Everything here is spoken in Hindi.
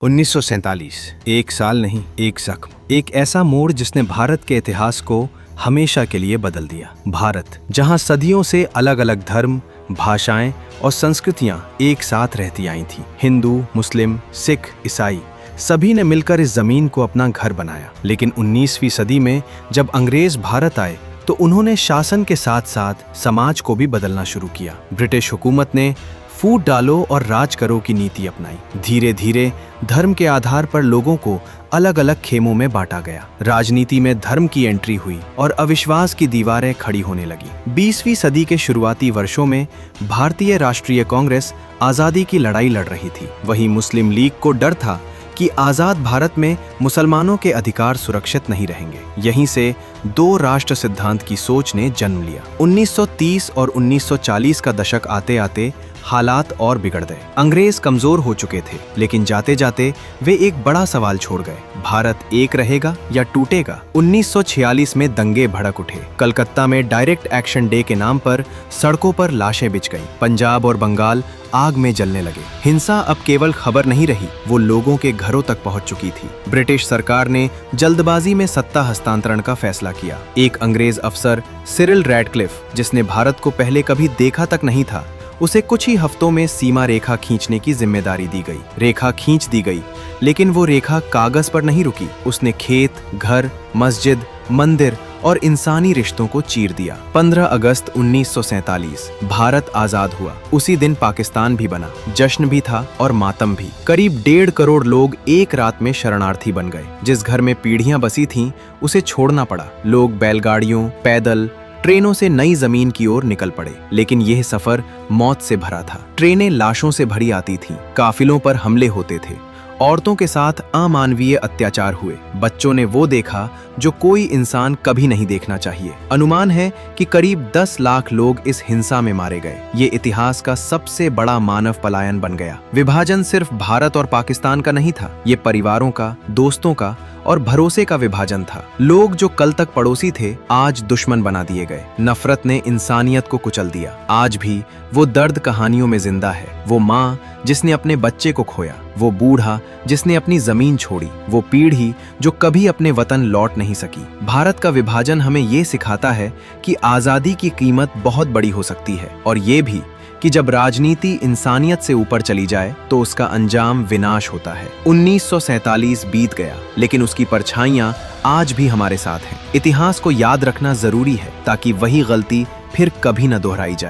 1947 एक साल नहीं, एक जख्म, एक ऐसा मोड़ जिसने भारत के इतिहास को हमेशा के लिए बदल दिया। भारत जहां सदियों से अलग अलग धर्म, भाषाएं और संस्कृतियां एक साथ रहती आई थीं। हिंदू, मुस्लिम, सिख, ईसाई सभी ने मिलकर इस जमीन को अपना घर बनाया। लेकिन 19वीं सदी में जब अंग्रेज भारत आए तो उन्होंने शासन के साथ साथ समाज को भी बदलना शुरू किया। ब्रिटिश हुकूमत ने फूट डालो और राज करो की नीति अपनाई। धीरे धीरे धर्म के आधार पर लोगों को अलग अलग खेमों में बांटा गया। राजनीति में धर्म की एंट्री हुई और अविश्वास की दीवारें खड़ी होने लगी। 20वीं सदी के शुरुआती वर्षों में भारतीय राष्ट्रीय कांग्रेस आजादी की लड़ाई लड़ रही थी। वहीं मुस्लिम लीग को डर था कि आजाद भारत में मुसलमानों के अधिकार सुरक्षित नहीं रहेंगे। यहीं से दो राष्ट्र सिद्धांत की सोच ने जन्म लिया। 1930 और 1940 का दशक आते आते हालात और बिगड़ गए। अंग्रेज कमजोर हो चुके थे, लेकिन जाते जाते वे एक बड़ा सवाल छोड़ गए, भारत एक रहेगा या टूटेगा। 1946 में दंगे भड़क उठे। कलकत्ता में डायरेक्ट एक्शन डे के नाम पर सड़कों पर लाशें बिछ गईं। पंजाब और बंगाल आग में जलने लगे। हिंसा अब केवल खबर नहीं रही, वो लोगों के घरों तक पहुंच चुकी थी। ब्रिटिश सरकार ने जल्दबाजी में सत्ता हस्तांतरण का फैसला किया। एक अंग्रेज अफसर सिरिल रैडक्लिफ, जिसने भारत को पहले कभी देखा तक नहीं था, उसे कुछ ही हफ्तों में सीमा रेखा खींचने की जिम्मेदारी दी गई। रेखा खींच दी गई, लेकिन वो रेखा कागज पर नहीं रुकी। उसने खेत, घर, मस्जिद, मंदिर और इंसानी रिश्तों को चीर दिया। 15 अगस्त 1947 भारत आजाद हुआ। उसी दिन पाकिस्तान भी बना। जश्न भी था और मातम भी। करीब 1.5 करोड़ लोग एक रात में शरणार्थी बन गए। जिस घर में पीढ़ियां बसी थीं, उसे छोड़ना पड़ा। लोग बैलगाड़ियों, पैदल, ट्रेनों से नई जमीन की ओर निकल पड़े। लेकिन यह सफर मौत से भरा था। ट्रेनें लाशों से भरी आती थीं, काफिलों पर हमले होते थे, औरतों के साथ अमानवीय अत्याचार हुए। बच्चों ने वो देखा जो कोई इंसान कभी नहीं देखना चाहिए। अनुमान है कि करीब 10 लाख लोग इस हिंसा में मारे गए। ये इतिहास का सबसे बड़ा मानव पलायन बन गया। विभाजन सिर्फ भारत और पाकिस्तान का नहीं था, ये परिवारों का, दोस्तों का और भरोसे का विभाजन था। लोग जो कल तक पड़ोसी थे, आज दुश्मन बना दिए गए। नफरत ने इंसानियत को कुचल दिया। आज भी वो दर्द कहानियों में जिंदा है। वो माँ जिसने अपने बच्चे को खोया, वो बूढ़ा जिसने अपनी जमीन छोड़ी, वो पीढ़ी जो कभी अपने वतन लौट नहीं सकी। भारत का विभाजन हमें ये सिखाता है कि आजादी की कीमत बहुत बड़ी हो सकती है, और ये भी कि जब राजनीति इंसानियत से ऊपर चली जाए तो उसका अंजाम विनाश होता है। 1947 बीत गया, लेकिन उसकी परछाइयां आज भी हमारे साथ हैं। इतिहास को याद रखना जरूरी है ताकि वही गलती फिर कभी न दोहराई जाए।